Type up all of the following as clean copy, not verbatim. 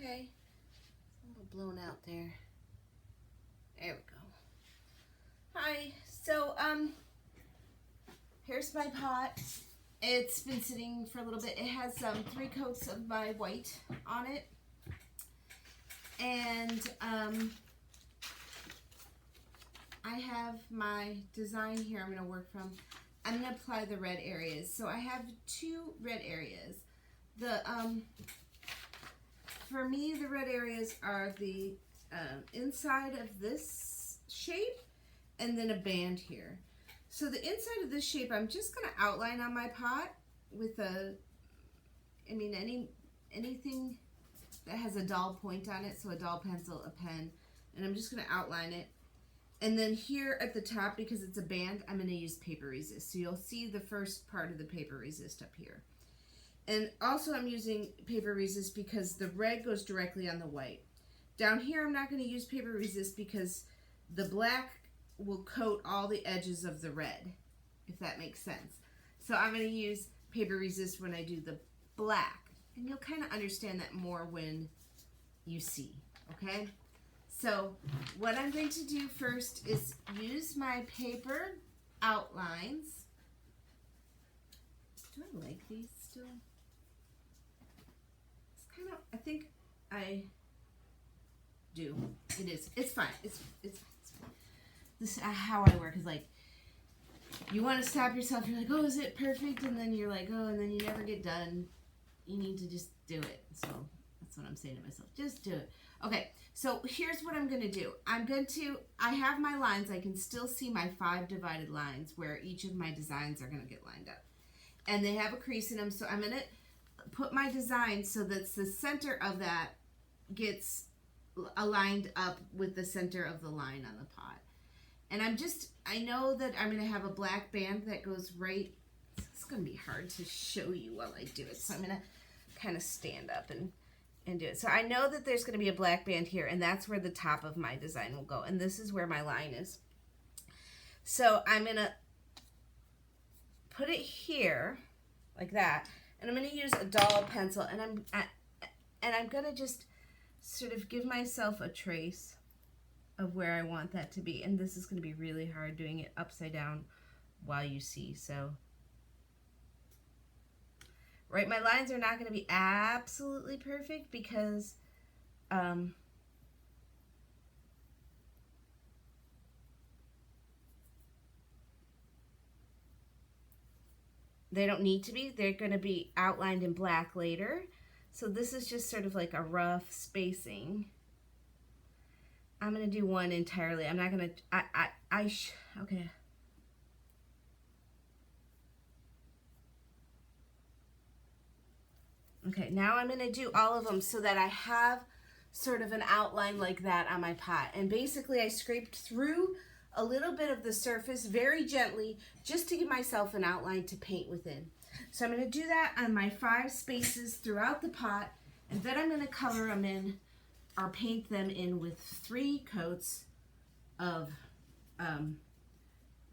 Okay. A little blown out there. There we go. Hi. So, here's my pot. It's been sitting for a little bit. It has 3 coats of my white on it. And I have my design here I'm going to work from. I'm going to apply the red areas. So I have 2 red areas. For me, the red areas are the inside of this shape and then a band here. So the inside of this shape, I'm just going to outline on my pot with anything that has a dull point on it, so a dull pencil, a pen, and I'm just going to outline it. And then here at the top, because it's a band, I'm going to use paper resist. So you'll see the first part of the paper resist up here. And also I'm using paper resist because the red goes directly on the white. Down here I'm not going to use paper resist because the black will coat all the edges of the red, if that makes sense. So I'm going to use paper resist when I do the black. And you'll kind of understand that more when you see, okay? So what I'm going to do first is use my paper outlines. Do I like these still? It's kind of, I think I do. It is. It's fine. It's fine. This how I work is like, you want to stop yourself. You're like, oh, is it perfect? And then you're like, oh, and then you never get done. You need to just do it. So that's what I'm saying to myself. Just do it. Okay, so here's what I'm going to do. I have my lines. I can still see my 5 divided lines where each of my designs are going to get lined up. And they have a crease in them, so I'm going to put my design so that the center of that gets aligned up with the center of the line on the pot. And I know that I'm going to have a black band that goes right. It's going to be hard to show you while I do it, so I'm going to kind of stand up and do it. So I know that there's going to be a black band here, and that's where the top of my design will go, and this is where my line is. So I'm going to put it here like that, and I'm going to use a dull pencil, and I'm going to just sort of give myself a trace of where I want that to be. And this is going to be really hard doing it upside down while you see. So right, my lines are not going to be absolutely perfect because they don't need to be. They're going to be outlined in black later. So this is just sort of like a rough spacing. I'm going to do one entirely. I'm not going to, okay. Okay, now I'm going to do all of them so that I have sort of an outline like that on my pot. And basically I scraped through a little bit of the surface very gently just to give myself an outline to paint within. So I'm going to do that on my 5 spaces throughout the pot, and then I'm going to color them in or paint them in with 3 coats of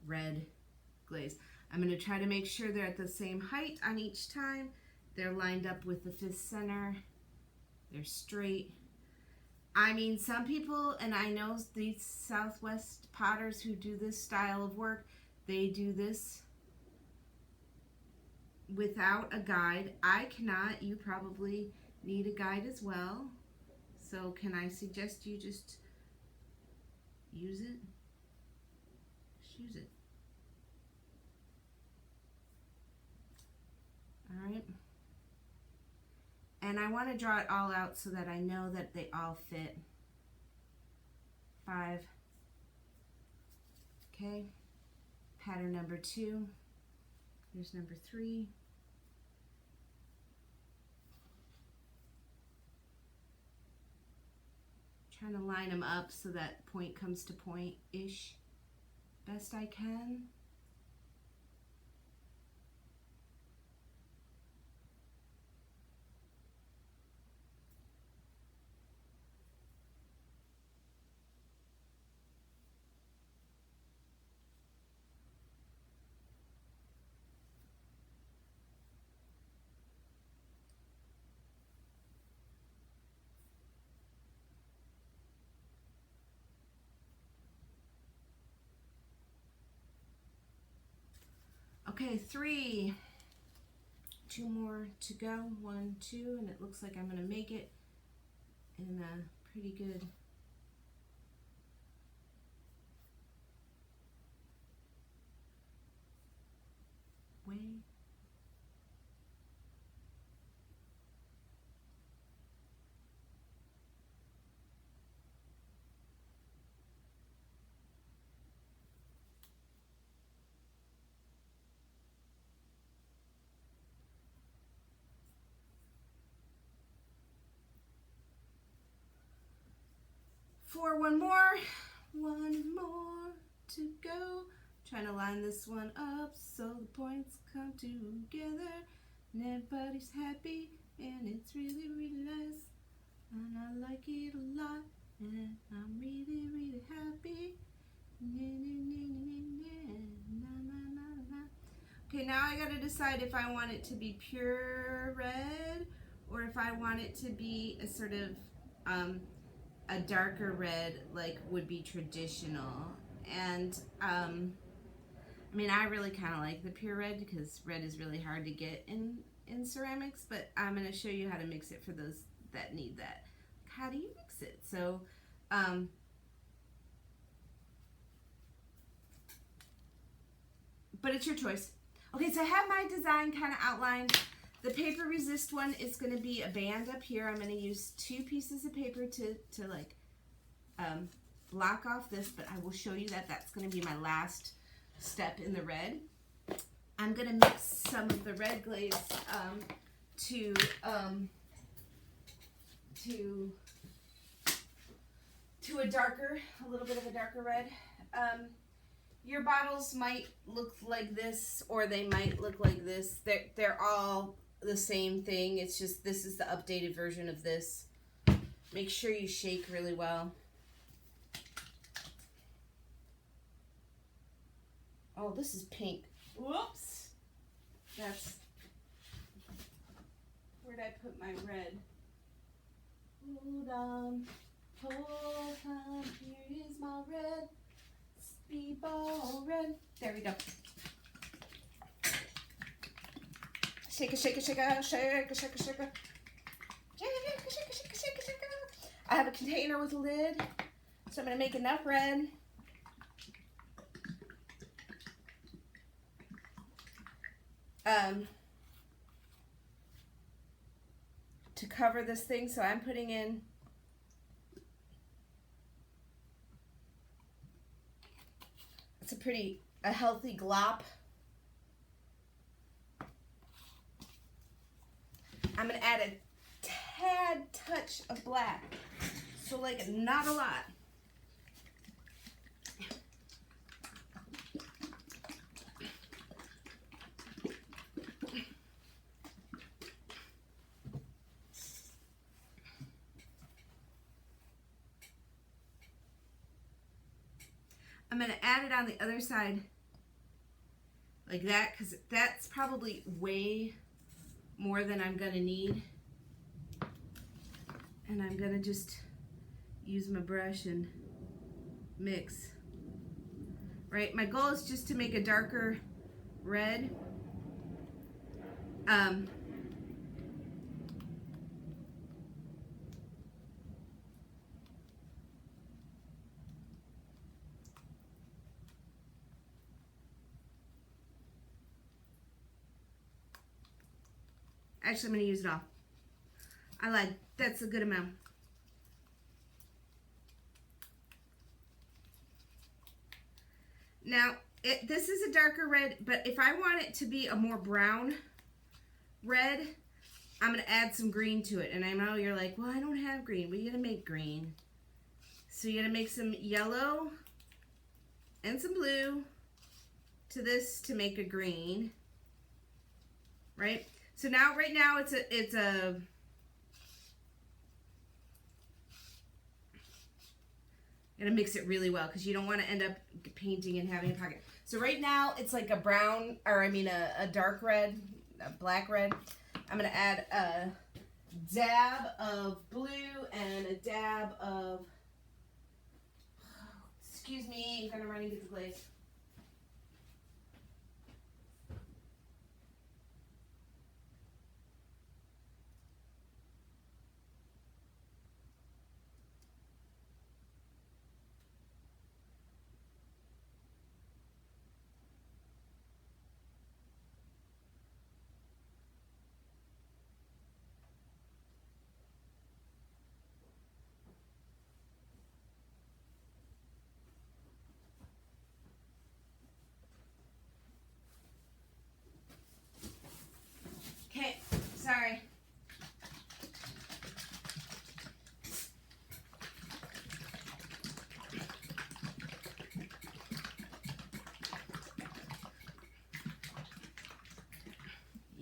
red glaze. I'm going to try to make sure they're at the same height on each time. They're lined up with the 5th center. They're straight. I mean, some people, and I know these Southwest potters who do this style of work, they do this without a guide. I cannot. You probably need a guide as well. So can I suggest you just use it? Just use it. All right. And I want to draw it all out so that I know that they all fit. 5. Okay. Pattern number 2. Here's number 3. Trying to line them up so that point comes to point-ish best I can. Okay, 3. 2 more to go. 1, 2, and it looks like I'm gonna make it in a pretty good way. One more to go. Trying to line this one up so the points come together and everybody's happy and it's really, really nice. And I like it a lot and I'm really, really happy. Okay, now I gotta decide if I want it to be pure red or if I want it to be a sort of a darker red like would be traditional. And I mean, I really kind of like the pure red because red is really hard to get in ceramics, but I'm going to show you how to mix it for those that need that. How do you mix it? So but it's your choice. Okay, so I have my design kind of outlined. The paper resist one is going to be a band up here. I'm going to use 2 pieces of paper to like block off this, but I will show you that that's going to be my last step in the red. I'm going to mix some of the red glaze to a little bit of a darker red. Your bottles might look like this or they might look like this. They're all the same thing. It's just this is the updated version of this. Make sure you shake really well. Oh, this is pink. Whoops. That's... Where'd I put my red? Hold on. Here is my red. Speedball red. There we go. Shake it, shake it, shake it, shake it, shake it, shake it. Shake it. I have a container with a lid, so I'm going to make enough red. To cover this thing, so I'm putting in a healthy glop. I'm gonna add a tad touch of black, so like not a lot. I'm going to add it on the other side like that because that's probably way more than I'm going to need. And I'm going to just use my brush and mix. Right? My goal is just to make a darker red. Actually, I'm going to use it all. I lied. That's a good amount. Now, this is a darker red, but if I want it to be a more brown red, I'm going to add some green to it. And I know you're like, well, I don't have green. Well, you're going to make green. So you're going to make some yellow and some blue to this to make a green. Right? So now, right now, it's a gonna mix it really well because you don't want to end up painting and having a pocket. So right now, it's like a brown, or I mean a dark red, a black red. I'm gonna add a dab of blue and a dab of, excuse me, I'm gonna run and get the glaze.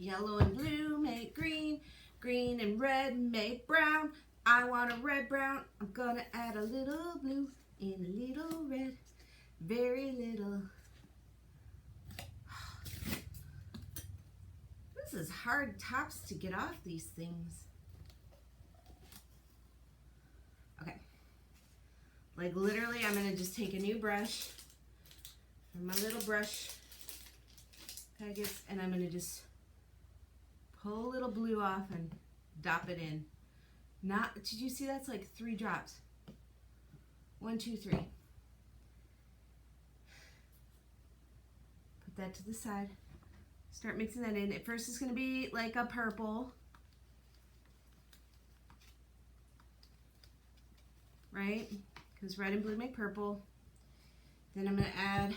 Yellow and blue make green, green and red make brown. I want a red brown, I'm gonna add a little blue and a little red, very little. This is hard tops to get off these things. Okay, like literally I'm gonna just take a new brush from my little brush packets and I'm gonna just pull a little blue off and dop it in. Not, did you see that's like 3 drops? 1, 2, 3. Put that to the side. Start mixing that in. At first it's going to be like a purple. Right? Because red and blue make purple. Then I'm going to add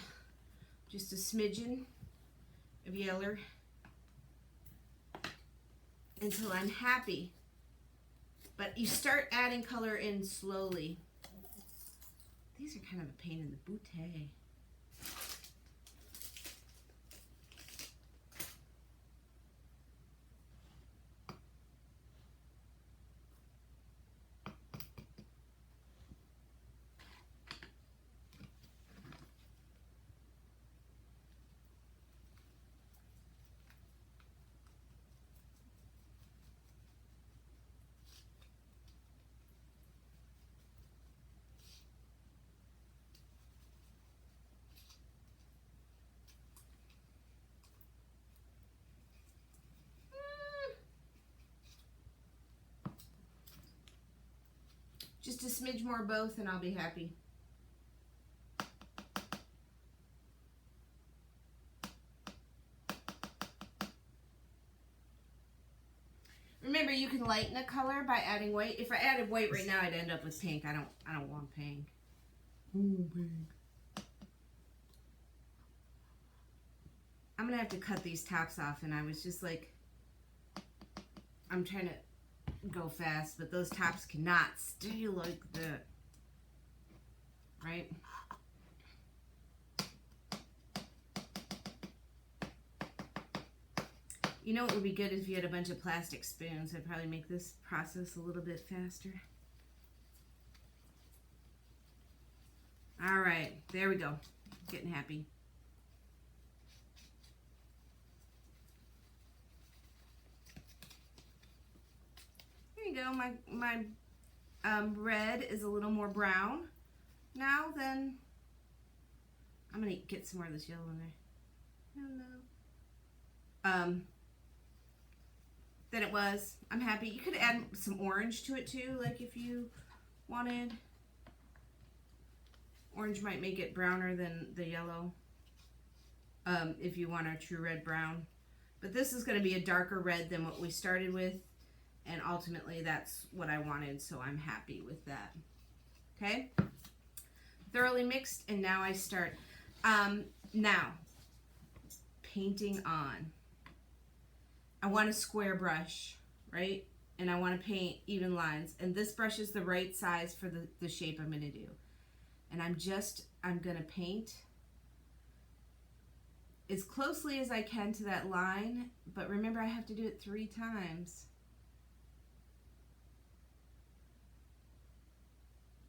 just a smidgen of yellow until I'm happy. But you start adding color in slowly. These are kind of a pain in the booty. Just a smidge more both and I'll be happy. Remember, you can lighten a color by adding white. If I added white right now, I'd end up with pink. I don't want pink. Ooh, pink. I'm gonna have to cut these tops off, and I was just like, I'm trying to go fast, but those tops cannot stay like that, right? You know what would be good if you had a bunch of plastic spoons. I'd probably make this process a little bit faster. All right, there we go. Getting happy. There you go. My red is a little more brown now. Then I'm gonna get some more of this yellow in there. Hello. Than it was. I'm happy. You could add some orange to it too, like if you wanted. Orange might make it browner than the yellow. If you want a true red brown. But this is going to be a darker red than what we started with. And ultimately that's what I wanted, so I'm happy with that. Okay? Thoroughly mixed, and now I start. Now, painting on. I want a square brush, right? And I want to paint even lines. And this brush is the right size for the shape I'm going to do. And I'm going to paint as closely as I can to that line. But remember, I have to do it 3 times.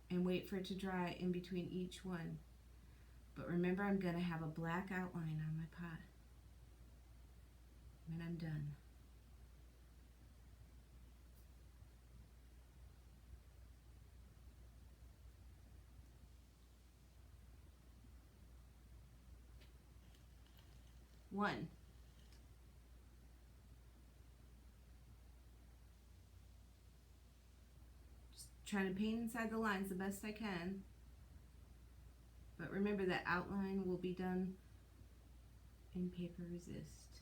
And wait for it to dry in between each one. But remember, I'm going to have a black outline on my pot when I'm done. One. Just trying to paint inside the lines the best I can. But remember that outline will be done in paper resist.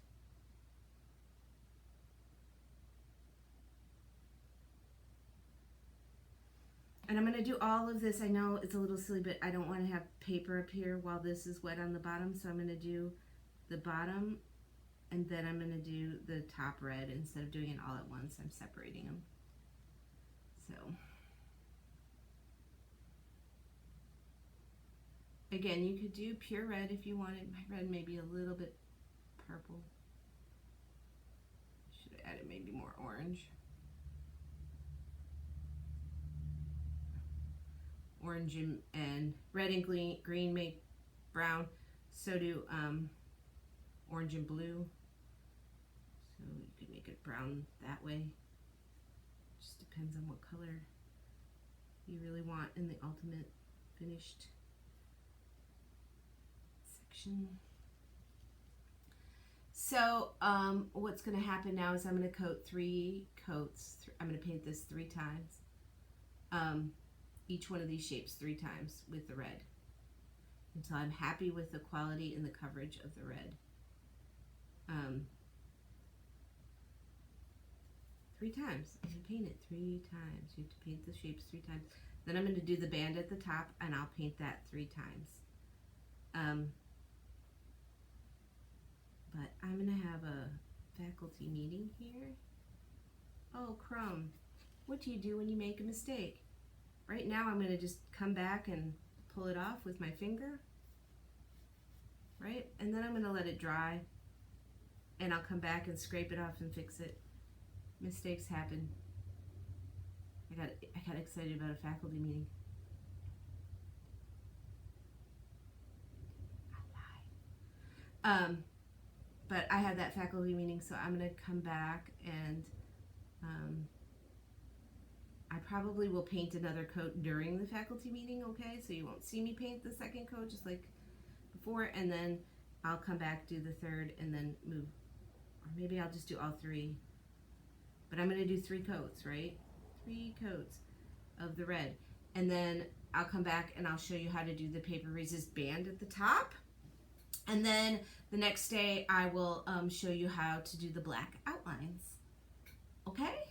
And I'm going to do all of this. I know it's a little silly, but I don't want to have paper up here while this is wet on the bottom. So I'm going to do the bottom, and then I'm going to do the top red. Instead of doing it all at once, I'm separating them. So, again, you could do pure red if you wanted. My red may be a little bit purple. have added maybe more orange. Orange and red and green make brown. So do orange and blue. So you could make it brown that way. Just depends on what color you really want in the ultimate finished section. So what's going to happen now is I'm going to coat 3 coats. I'm going to paint this 3 times. Each one of these shapes 3 times with the red until I'm happy with the quality and the coverage of the red. 3 times. I'm going to paint it 3 times. You have to paint the shapes 3 times. Then I'm going to do the band at the top, and I'll paint that 3 times. But I'm going to have a faculty meeting here. Oh, Crumb, what do you do when you make a mistake? Right now I'm going to just come back and pull it off with my finger. Right? And then I'm going to let it dry. And I'll come back and scrape it off and fix it. Mistakes happen. I got excited about a faculty meeting. I lied. But I had that faculty meeting, so I'm going to come back and I probably will paint another coat during the faculty meeting, okay? So you won't see me paint the second coat just like before, and then I'll come back, do the third, and then move. Or maybe I'll just do all 3. But I'm going to do 3 coats, right? 3 coats of the red. And then I'll come back and I'll show you how to do the paper resist band at the top. And then the next day I will show you how to do the black outlines. Okay?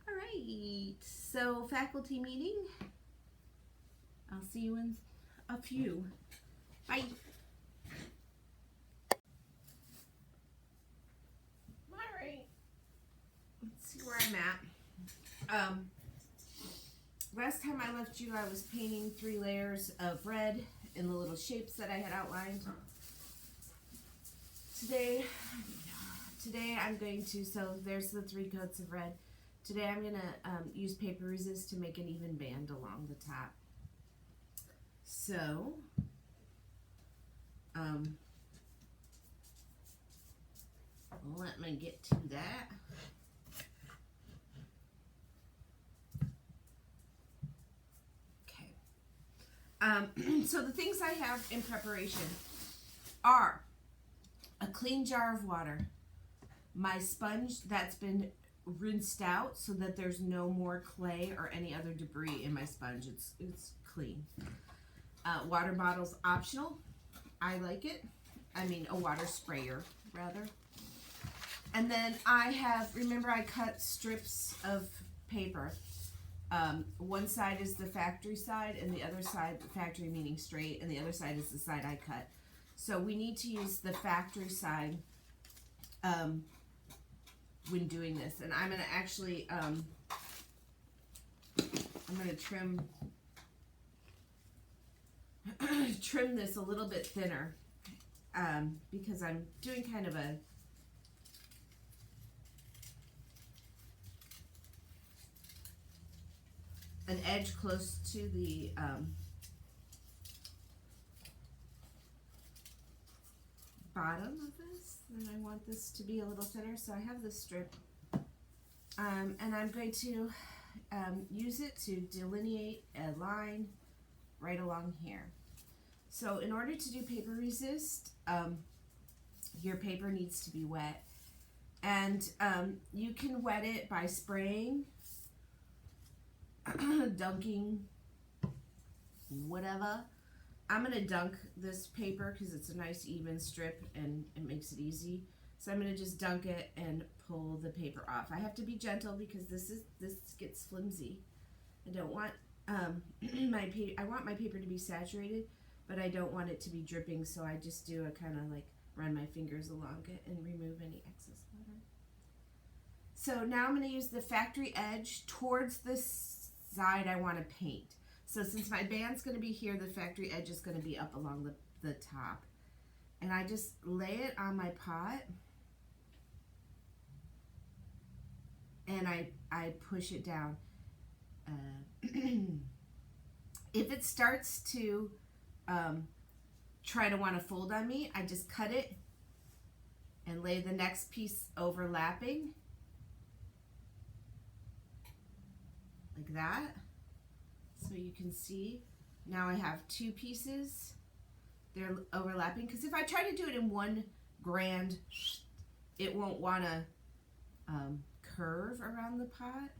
All right. So faculty meeting. I'll see you in a few. Bye. All right. Let's see where I'm at. Last time I left you, I was painting 3 layers of red in the little shapes that I had outlined. Today I'm going to, so there's the 3 coats of red. Today I'm going to use paper resist to make an even band along the top. So, let me get to that. So the things I have in preparation are a clean jar of water, my sponge that's been rinsed out so that there's no more clay or any other debris in my sponge. It's clean. Water bottle's optional. I like it. I mean, a water sprayer rather. And then I have, remember I cut strips of paper. One side is the factory side and the other side, factory meaning straight, and the other side is the side I cut. So we need to use the factory side when doing this. And I'm going to actually, I'm going to trim this a little bit thinner because I'm doing kind of an edge close to the bottom of this, and I want this to be a little thinner, so I have this strip, and I'm going to use it to delineate a line right along here. So in order to do paper resist, your paper needs to be wet, and you can wet it by spraying, dunking, whatever. I'm going to dunk this paper because it's a nice even strip and it makes it easy. So I'm going to just dunk it and pull the paper off. I have to be gentle because this gets flimsy. I don't want I want my paper to be saturated, but I don't want it to be dripping, so I just do a kind of like run my fingers along it and remove any excess water. So now I'm going to use the factory edge towards the side I want to paint. So since my band's going to be here, the factory edge is going to be up along the top. And I just lay it on my pot. and I push it down. If it starts to try to want to fold on me, I just cut it and lay the next piece overlapping like that. So you can see now I have two pieces. They're overlapping, because if I try to do it in one grand, it won't want to curve around the pot.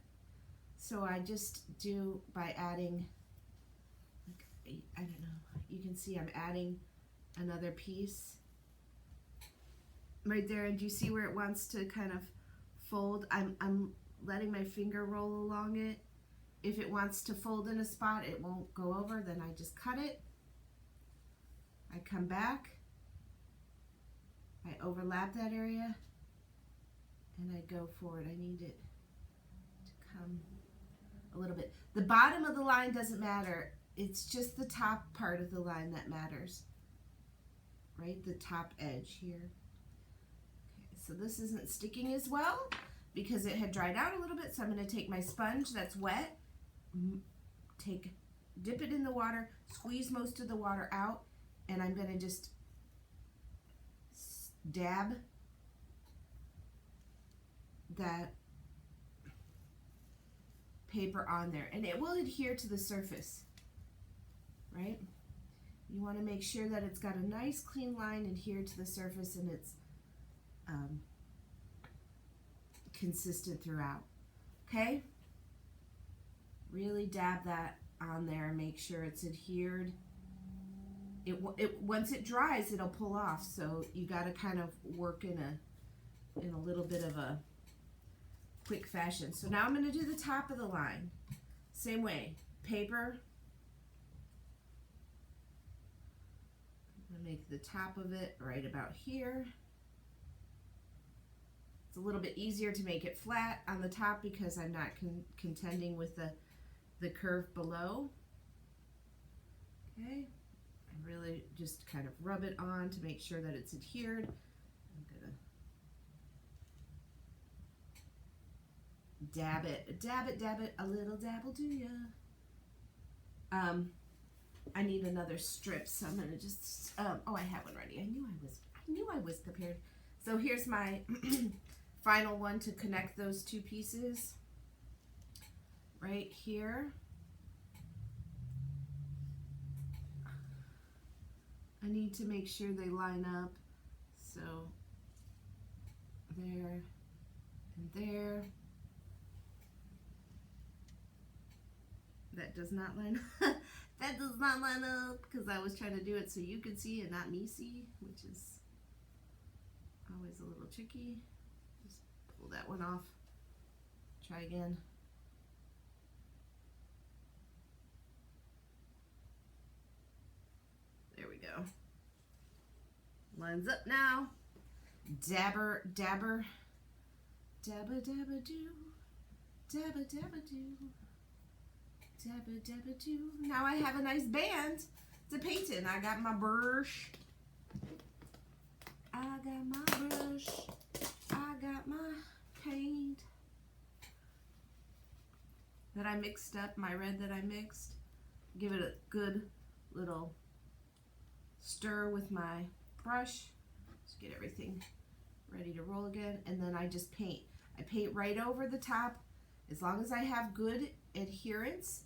So I just do by adding, like, I don't know, you can see I'm adding another piece right there, and do you see where it wants to kind of fold? I'm letting my finger roll along it. If it wants to fold in a spot, it won't go over, then I just cut it. I come back, I overlap that area, and I go forward. I need it to come a little bit. The bottom of the line doesn't matter. It's just the top part of the line that matters, right? The top edge here. Okay, so this isn't sticking as well because it had dried out a little bit, so I'm going to take my sponge that's wet, dip it in the water, squeeze most of the water out, and I'm going to just dab that paper on there, and it will adhere to the surface, right? You want to make sure that it's got a nice clean line adhered to the surface, and it's consistent throughout. Okay? Really dab that on there and make sure it's adhered. Once it dries, it'll pull off, so you got to kind of work in a little bit of a quick fashion. So now I'm going to do the top of the line. Same way, paper. I'm going to make the top of it right about here. It's a little bit easier to make it flat on the top because I'm not contending with the curve below. Okay, I really just kind of rub it on to make sure that it's adhered. I'm gonna dab it, a little dab will do ya. I need another strip, so I'm gonna just, oh, I have one ready. I knew I was prepared. So here's my final one to connect those two pieces right here. I need to make sure they line up, so there and there. That does not line up. That does not line up because I was trying to do it so you could see and not me see, which is always a little tricky. Just pull that one off. Try again. There we go. Lines up now. Dabber, dabber, dabba, dabba, do, dabba, dabba, do, dabba, dabba, do. Now I have a nice band to paint in. I got my brush. I got my brush. I got my paint that I mixed up, my red that I mixed. Give it a good little stir with my brush. Just get everything ready to roll again, and then I just paint. I paint right over the top. As long as I have good adherence,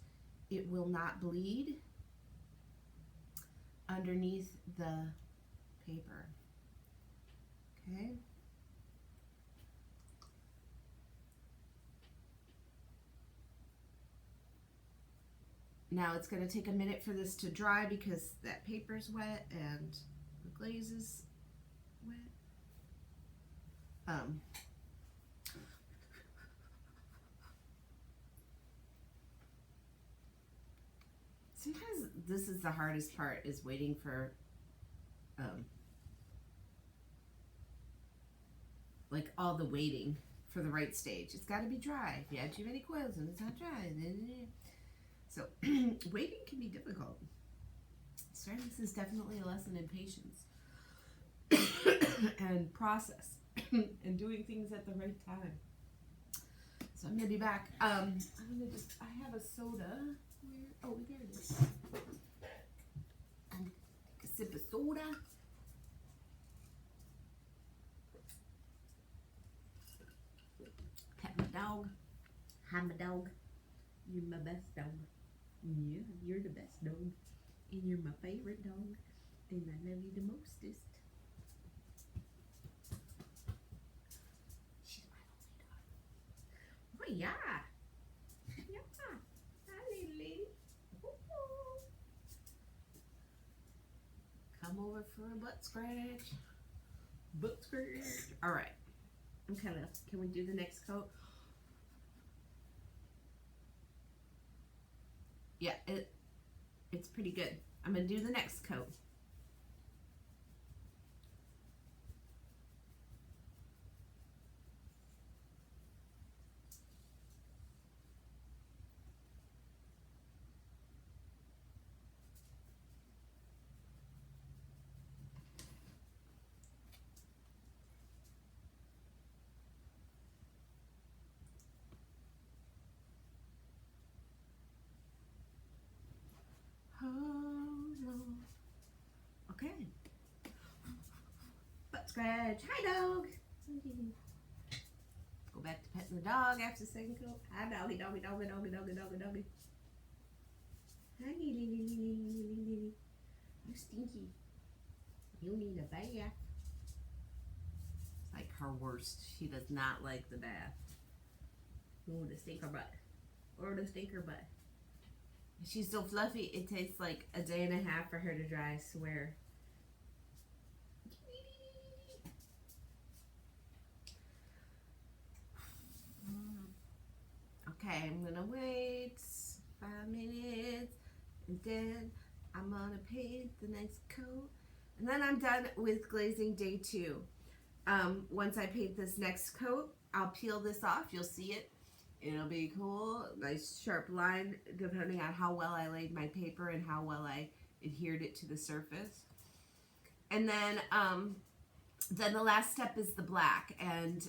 it will not bleed underneath the paper. Okay. Now it's going to take a minute for this to dry because that paper's wet and the glaze is wet. Sometimes this is the hardest part, is waiting for like all the waiting for the right stage. It's got to be dry. If you add too many coils and it's not dry, so waiting can be difficult. This is definitely a lesson in patience and process and doing things at the right time. So I'm gonna be back. I have a soda. Where? Oh, there it is. Take a sip of soda. Pet my dog. Hi, my dog. You're my best dog. Yeah, you're the best dog. And you're my favorite dog. And I love you the mostest. She's my only dog. Oh, yeah. Yeah. Hi, little lady. Ooh. Come over for a butt scratch. Butt scratch. All right. Okay, can we do the next coat? Yeah, it's pretty good. I'm gonna do the next coat. Okay. Butt scratch. Hi, dog. Go back to petting the dog after the second coat. Hi, doggy, doggy, doggy, doggy, doggy, doggy, doggy. Hi, you stinky. You need a bath. It's like her worst. She does not like the bath. Oh, the stinker butt. Or the stinker butt. She's so fluffy, it takes like a day and a half for her to dry, I swear. Okay, I'm gonna wait 5 minutes and then I'm gonna paint the next coat. And then I'm done with glazing day 2. Once I paint this next coat, I'll peel this off. You'll see it. It'll be cool. Nice sharp line depending on how well I laid my paper and how well I adhered it to the surface. And then the last step is the black, and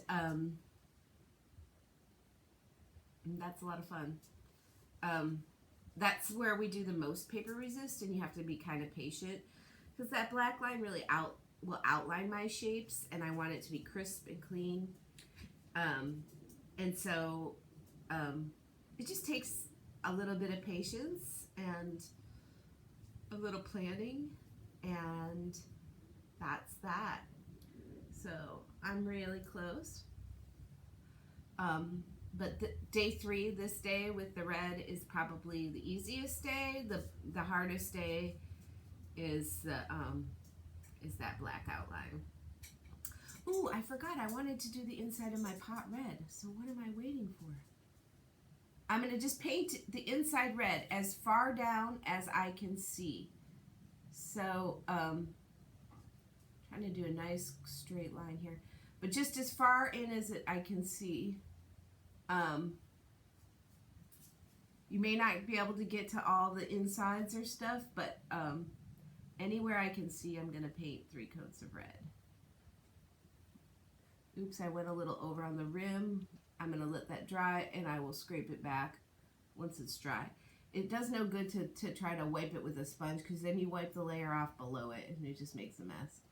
that's a lot of fun. That's where we do the most paper resist, and you have to be kind of patient because that black line really will outline my shapes, and I want it to be crisp and clean. And so it just takes a little bit of patience and a little planning, and that's that. So I'm really close. But day 3, this day with the red, is probably the easiest day. The hardest day is that black outline. Ooh, I forgot. I wanted to do the inside of my pot red. So what am I waiting for? I'm going to just paint the inside red as far down as I can see. So, trying to do a nice straight line here. But just as far in as I can see. You may not be able to get to all the insides or stuff, but anywhere I can see, I'm going to paint 3 coats of red. Oops, I went a little over on the rim. I'm going to let that dry, and I will scrape it back once it's dry. It does no good to try to wipe it with a sponge, because then you wipe the layer off below it, and it just makes a mess.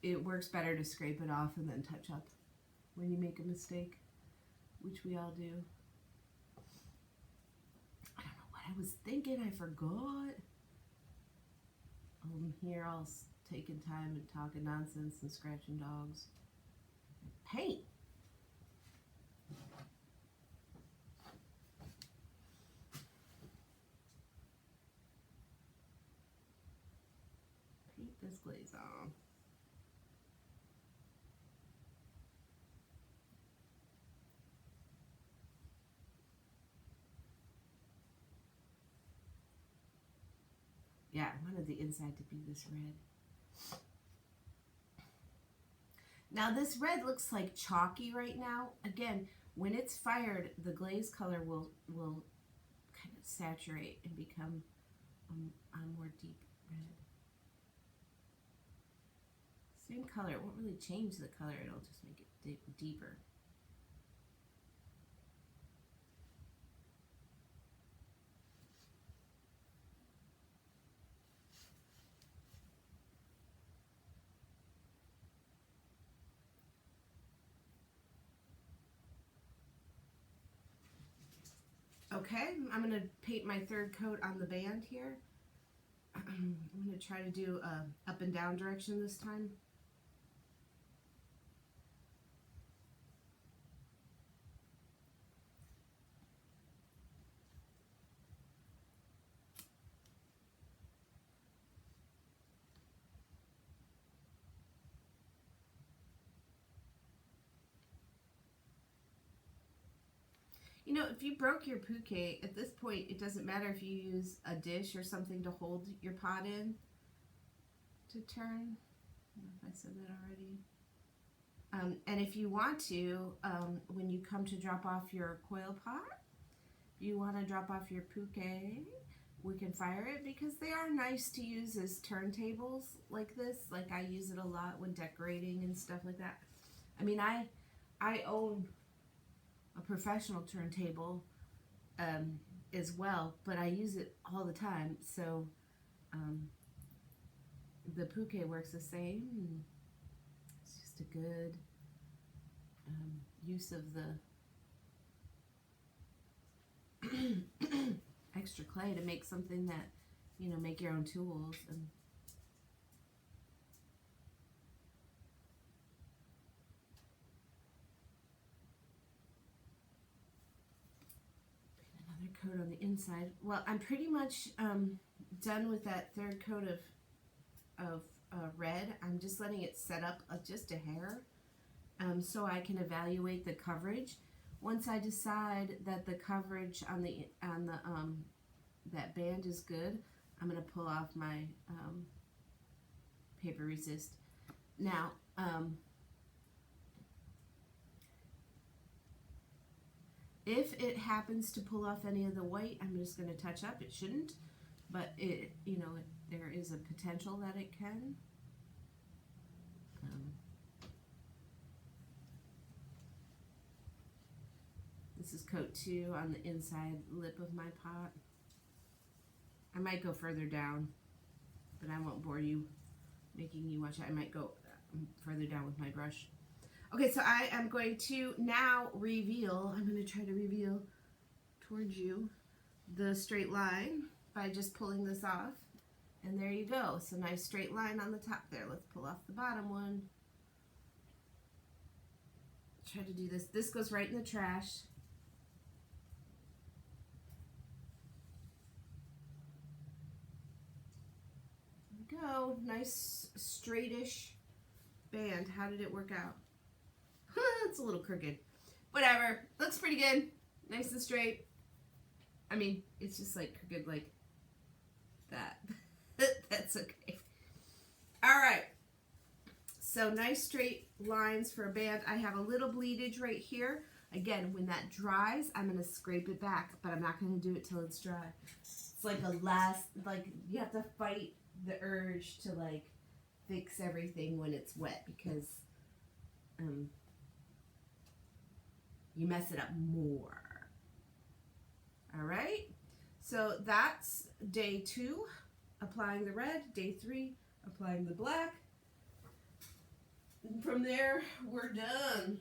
It works better to scrape it off and then touch up when you make a mistake, which we all do. I don't know what I was thinking. I forgot. I'm here all taking time and talking nonsense and scratching dogs. Paint. Paint this glaze on. Yeah, I wanted the inside to be this red. Now this red looks like chalky right now. Again, when it's fired, the glaze color will kind of saturate and become a more deep red. Same color, it won't really change the color, it'll just make it deeper. Okay, I'm going to paint my third coat on the band here. I'm going to try to do a up and down direction this time. You know, if you broke your puke, at this point, it doesn't matter if you use a dish or something to hold your pot in to turn. I don't know if I said that already. And if you want to, when you come to drop off your coil pot, if you want to drop off your puke, we can fire it because they are nice to use as turntables like this. Like I use it a lot when decorating and stuff like that. I mean, I own a professional turntable as well, but I use it all the time. So the puke works the same. And it's just a good use of the extra clay to make something that, you know, make your own tools. And another coat on the inside. Well, I'm pretty much done with that third coat of red. I'm just letting it set up just a hair so I can evaluate the coverage. Once I decide that the coverage on the that band is good, I'm going to pull off my paper resist. Now, if it happens to pull off any of the white, I'm just going to touch up. It shouldn't, but it, you know, there is a potential that it can. This is coat 2 on the inside lip of my pot. I might go further down, but I won't bore you making you watch it. I might go further down with my brush. Okay, so I am going to now reveal, I'm going to try to reveal towards you the straight line by just pulling this off. And there you go. So nice straight line on the top there. Let's pull off the bottom one. Try to do this. This goes right in the trash. Go. Nice straightish band. How did it work out? It's a little crooked. Whatever. Looks pretty good. Nice and straight. I mean, it's just like crooked like that. That's okay. Alright. So nice straight lines for a band. I have a little bleedage right here. Again, when that dries, I'm going to scrape it back, but I'm not going to do it till it's dry. It's like a last, like you have to fight the urge to like fix everything when it's wet because you mess it up more. All right, so that's day 2, applying the red. Day 3, applying the black. And from there, we're done.